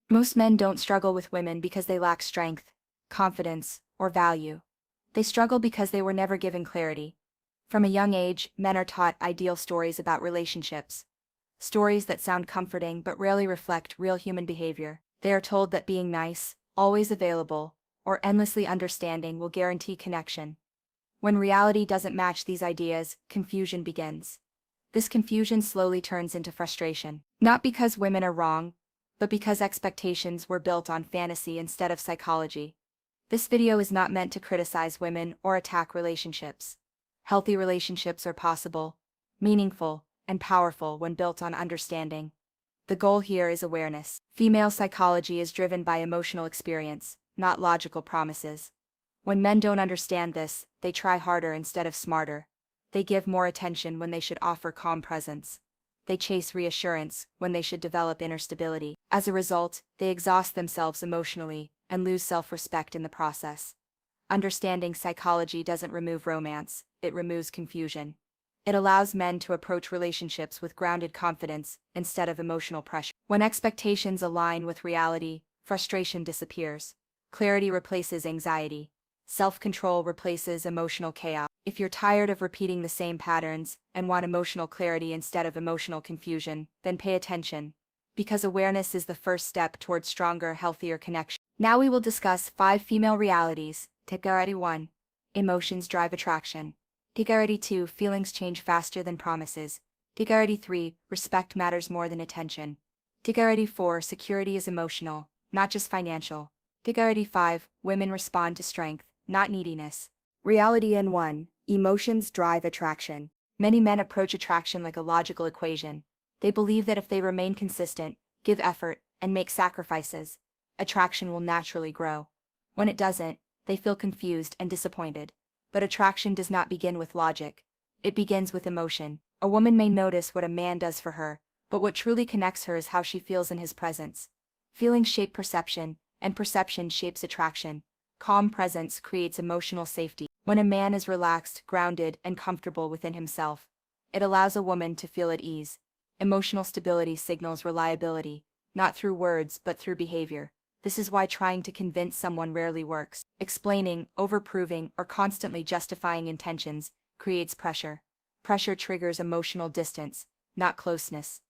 Most men don't struggle with women because they lack strength, confidence, or value. They struggle because they were never given clarity. From a young age, men are taught ideal stories about relationships. Stories that sound comforting but rarely reflect real human behavior. They are told that being nice, always available, or endlessly understanding will guarantee connection. When reality doesn't match these ideas, confusion begins. This confusion slowly turns into frustration. Not because women are wrong, but because expectations were built on fantasy instead of psychology. This video is not meant to criticize women or attack relationships. Healthy relationships are possible, meaningful, and powerful when built on understanding. The goal here is awareness. Female psychology is driven by emotional experience, not logical promises. When men don't understand this, they try harder instead of smarter. They give more attention when they should offer calm presence. They chase reassurance when they should develop inner stability. As a result, they exhaust themselves emotionally and lose self-respect in the process. Understanding psychology doesn't remove romance, it removes confusion. It allows men to approach relationships with grounded confidence instead of emotional pressure. When expectations align with reality, frustration disappears. Clarity replaces anxiety. Self-control replaces emotional chaos. If you're tired of repeating the same patterns and want emotional clarity instead of emotional confusion, then pay attention, because awareness is the first step towards stronger, healthier connection. Now we will discuss 5 female realities. Tigarity 1. Emotions drive attraction. Tigarity 2. Feelings change faster than promises. Tigarity 3. Respect matters more than attention. Tigarity 4. Security is emotional, not just financial. Tigarity 5. Women respond to strength, not neediness. Reality in 1. Emotions drive attraction. Many men approach attraction like a logical equation. They believe that if they remain consistent, give effort, and make sacrifices, attraction will naturally grow. When it doesn't, they feel confused and disappointed. But attraction does not begin with logic. It begins with emotion. A woman may notice what a man does for her, but what truly connects her is how she feels in his presence. Feelings shape perception, and perception shapes attraction. Calm presence creates emotional safety. When a man is relaxed, grounded, and comfortable within himself, it allows a woman to feel at ease. Emotional stability signals reliability, not through words but through behavior. This is why trying to convince someone rarely works. Explaining, overproving, or constantly justifying intentions creates pressure. Pressure triggers emotional distance, not closeness.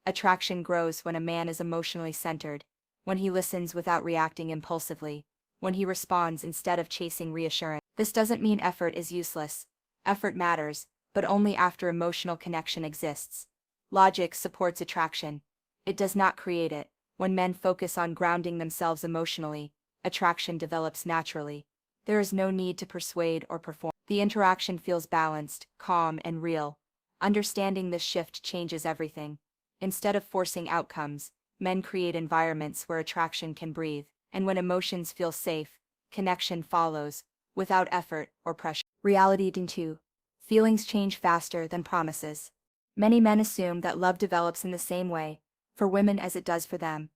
Attraction grows when a man is emotionally centered, when he listens without reacting impulsively, when he responds instead of chasing reassurance. This doesn't mean effort is useless. Effort matters, but only after emotional connection exists. Logic supports attraction. It does not create it. When men focus on grounding themselves emotionally, attraction develops naturally. There is no need to persuade or perform. The interaction feels balanced, calm, and real. Understanding this shift changes everything. Instead of forcing outcomes, men create environments where attraction can breathe, and when emotions feel safe, connection follows, without effort or pressure. Reality 2. Feelings change faster than promises. Many men assume that love develops in the same way for women as it does for them.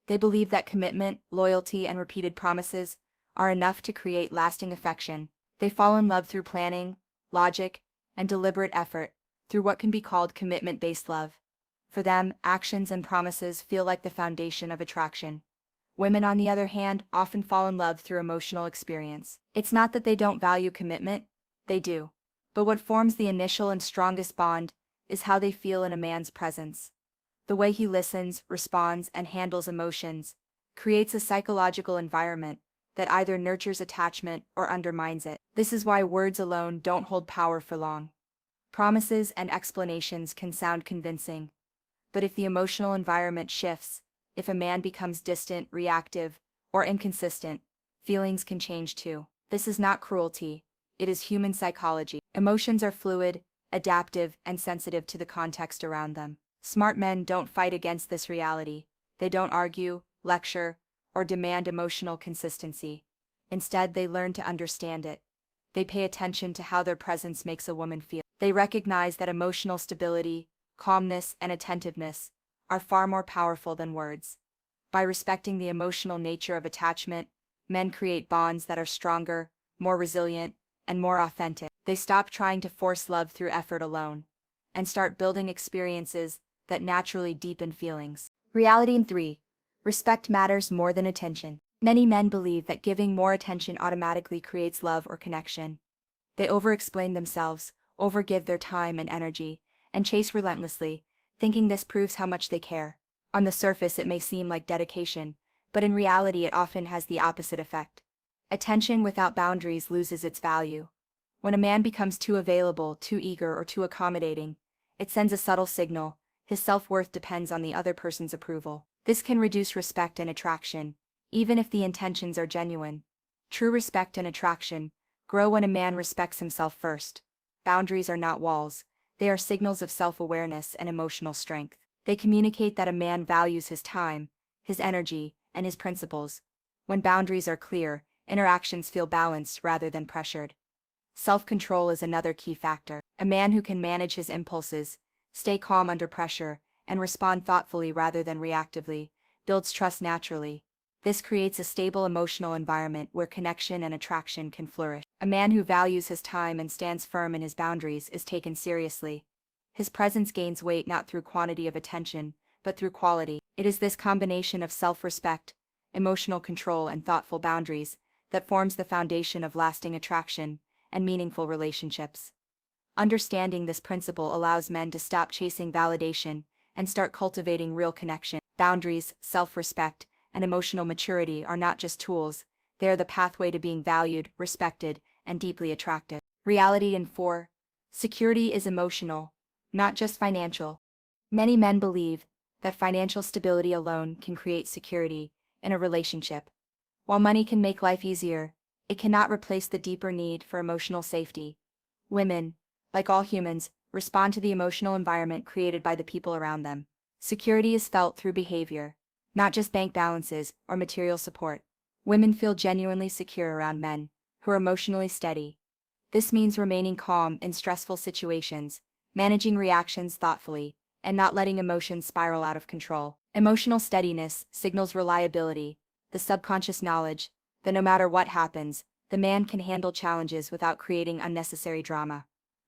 They believe that commitment, loyalty, and repeated promises are enough to create lasting affection. They fall in love through planning, logic, and deliberate effort, through what can be called commitment-based love. For them, actions and promises feel like the foundation of attraction. Women, on the other hand, often fall in love through emotional experience. It's not that they don't value commitment, they do. But what forms the initial and strongest bond is how they feel in a man's presence. The way he listens, responds, and handles emotions creates a psychological environment that either nurtures attachment or undermines it. This is why words alone don't hold power for long. Promises and explanations can sound convincing, but if the emotional environment shifts, if a man becomes distant, reactive, or inconsistent, feelings can change too. This is not cruelty, it is human psychology. Emotions are fluid, adaptive, and sensitive to the context around them. Smart men don't fight against this reality. They don't argue, lecture, or demand emotional consistency. Instead, they learn to understand it. They pay attention to how their presence makes a woman feel. They recognize that emotional stability, calmness, and attentiveness are far more powerful than words. By respecting the emotional nature of attachment, men create bonds that are stronger, more resilient, and more authentic. They stop trying to force love through effort alone, and start building experiences that naturally deepen feelings. Reality 3. Respect matters more than attention. Many men believe that giving more attention automatically creates love or connection. They over-explain themselves, overgive their time and energy, and chase relentlessly, thinking this proves how much they care. On the surface it may seem like dedication, but in reality it often has the opposite effect. Attention without boundaries loses its value. When a man becomes too available, too eager, or too accommodating, it sends a subtle signal: his self-worth depends on the other person's approval. This can reduce respect and attraction, even if the intentions are genuine. True respect and attraction grow when a man respects himself first. Boundaries are not walls, they are signals of self-awareness and emotional strength. They communicate that a man values his time, his energy, and his principles. When boundaries are clear, interactions feel balanced rather than pressured. Self-control is another key factor. A man who can manage his impulses, stay calm under pressure, and respond thoughtfully rather than reactively, builds trust naturally. This creates a stable emotional environment where connection and attraction can flourish. A man who values his time and stands firm in his boundaries is taken seriously. His presence gains weight not through quantity of attention, but through quality. It is this combination of self-respect, emotional control, and thoughtful boundaries that forms the foundation of lasting attraction and meaningful relationships. Understanding this principle allows men to stop chasing validation and start cultivating real connection. Boundaries, self-respect, and emotional maturity are not just tools, they are the pathway to being valued, respected, and deeply attracted. Reality in 4. Security is emotional, not just financial. Many men believe that financial stability alone can create security in a relationship. While money can make life easier, it cannot replace the deeper need for emotional safety. Women, like all humans, respond to the emotional environment created by the people around them. Security is felt through behavior, not just bank balances or material support. Women feel genuinely secure around men who are emotionally steady. This means remaining calm in stressful situations, managing reactions thoughtfully, and not letting emotions spiral out of control. Emotional steadiness signals reliability, the subconscious knowledge that no matter what happens, the man can handle challenges without creating unnecessary drama.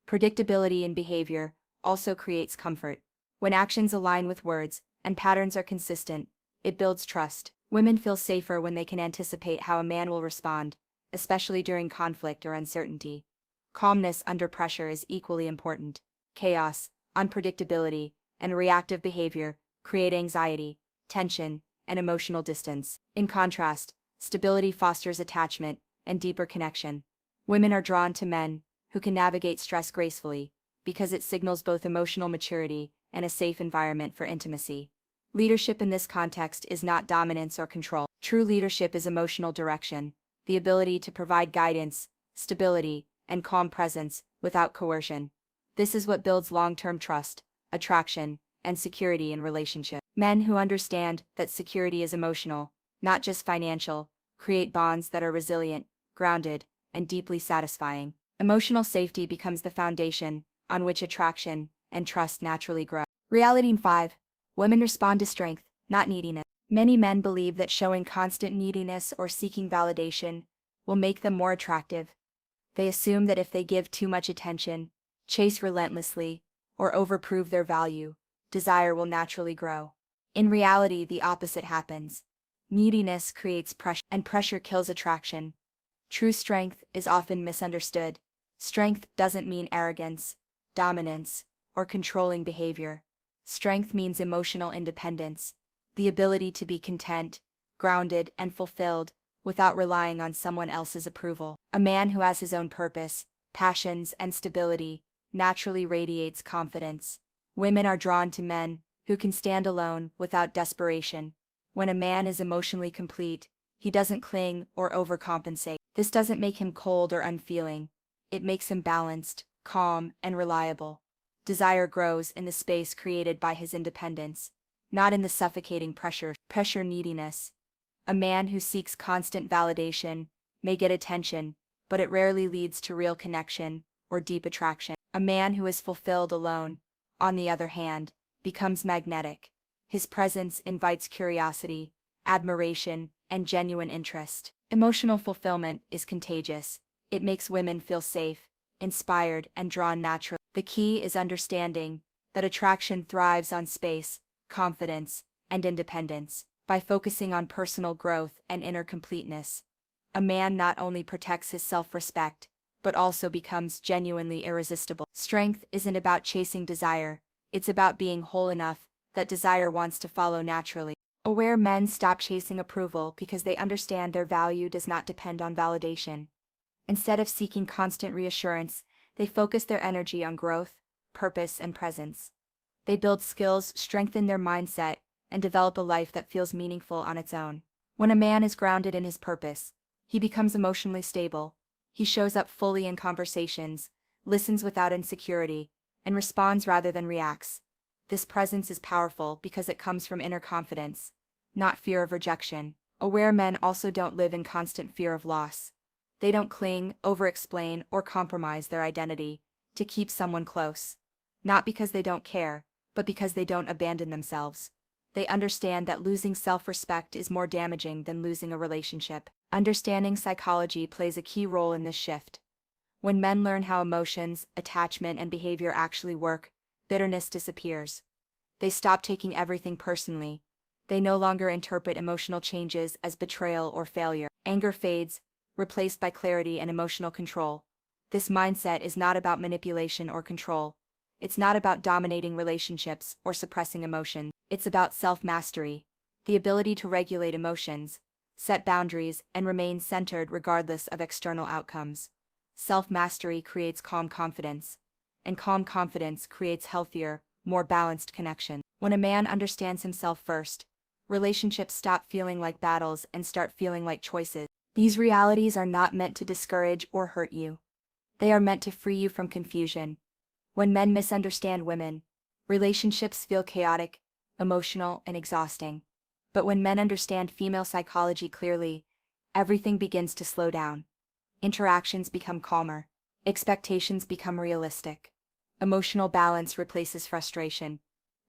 Predictability in behavior also creates comfort. When actions align with words and patterns are consistent, it builds trust. Women feel safer when they can anticipate how a man will respond, especially during conflict or uncertainty. Calmness under pressure is equally important. Chaos, unpredictability, and reactive behavior create anxiety, tension, and emotional distance. In contrast, stability fosters attachment and deeper connection. Women are drawn to men who can navigate stress gracefully, because it signals both emotional maturity and a safe environment for intimacy. Leadership in this context is not dominance or control. True leadership is emotional direction, the ability to provide guidance, stability, and calm presence without coercion. This is what builds long-term trust, attraction, and security in relationships. Men who understand that security is emotional, not just financial, create bonds that are resilient, grounded, and deeply satisfying. Emotional safety becomes the foundation on which attraction and trust naturally grow. Reality in 5. Women respond to strength, not neediness. Many men believe that showing constant neediness or seeking validation will make them more attractive. They assume that if they give too much attention, chase relentlessly, or overprove their value, desire will naturally grow. In reality, the opposite happens. Neediness creates pressure, and pressure kills attraction. True strength is often misunderstood. Strength doesn't mean arrogance, dominance, or controlling behavior. Strength means emotional independence, the ability to be content, grounded, and fulfilled without relying on someone else's approval. A man who has his own purpose, passions, and stability naturally radiates confidence. Women are drawn to men who can stand alone without desperation. When a man is emotionally complete, he doesn't cling or overcompensate. This doesn't make him cold or unfeeling. It makes him balanced, calm, and reliable. Desire grows in the space created by his independence, not in the suffocating pressure neediness. A man who seeks constant validation may get attention, but it rarely leads to real connection or deep attraction. A man who is fulfilled alone, on the other hand, becomes magnetic. His presence invites curiosity, admiration, and genuine interest. Emotional fulfillment is contagious. It makes women feel safe, inspired, and drawn naturally. The key is understanding that attraction thrives on space, confidence, and independence. By focusing on personal growth and inner completeness, a man not only protects his self-respect, but also becomes genuinely irresistible. Strength isn't about chasing desire, it's about being whole enough that desire wants to follow naturally. Aware men stop chasing approval because they understand their value does not depend on validation. Instead of seeking constant reassurance, they focus their energy on growth, purpose, and presence. They build skills, strengthen their mindset, and develop a life that feels meaningful on its own. When a man is grounded in his purpose, he becomes emotionally stable. He shows up fully in conversations, listens without insecurity, and responds rather than reacts. This presence is powerful because it comes from inner confidence, not fear of rejection. Aware men also don't live in constant fear of loss. They don't cling, over-explain, or compromise their identity to keep someone close. Not because they don't care, but because they don't abandon themselves. They understand that losing self-respect is more damaging than losing a relationship. Understanding psychology plays a key role in this shift. When men learn how emotions, attachment, and behavior actually work, bitterness disappears. They stop taking everything personally. They no longer interpret emotional changes as betrayal or failure. Anger fades, replaced by clarity and emotional control. This mindset is not about manipulation or control. It's not about dominating relationships or suppressing emotions. It's about self-mastery, the ability to regulate emotions, set boundaries, and remain centered regardless of external outcomes. Self-mastery creates calm confidence, and calm confidence creates healthier, more balanced connection. When a man understands himself first, relationships stop feeling like battles and start feeling like choices. These realities are not meant to discourage or hurt you. They are meant to free you from confusion. When men misunderstand women, relationships feel chaotic, emotional, and exhausting. But when men understand female psychology clearly, everything begins to slow down. Interactions become calmer. Expectations become realistic. Emotional balance replaces frustration.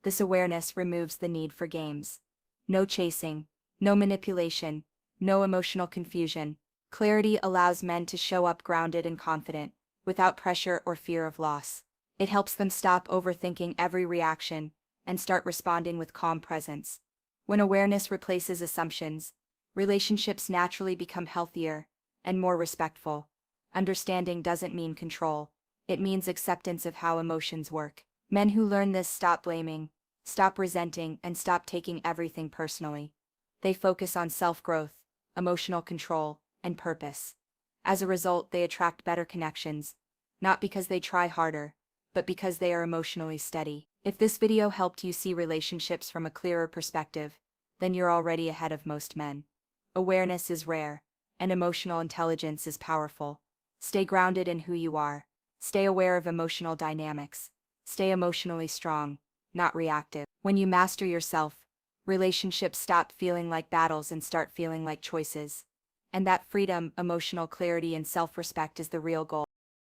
This awareness removes the need for games. No chasing, no manipulation, no emotional confusion. Clarity allows men to show up grounded and confident, without pressure or fear of loss. It helps them stop overthinking every reaction and start responding with calm presence. When awareness replaces assumptions, relationships naturally become healthier and more respectful. Understanding doesn't mean control, it means acceptance of how emotions work. Men who learn this stop blaming, stop resenting, and stop taking everything personally. They focus on self-growth, emotional control, and purpose. As a result, they attract better connections, not because they try harder, but because they are emotionally steady. If this video helped you see relationships from a clearer perspective, then you're already ahead of most men. Awareness is rare, and emotional intelligence is powerful. Stay grounded in who you are. Stay aware of emotional dynamics. Stay emotionally strong, not reactive. When you master yourself, relationships stop feeling like battles and start feeling like choices. And that freedom, emotional clarity, and self-respect is the real goal.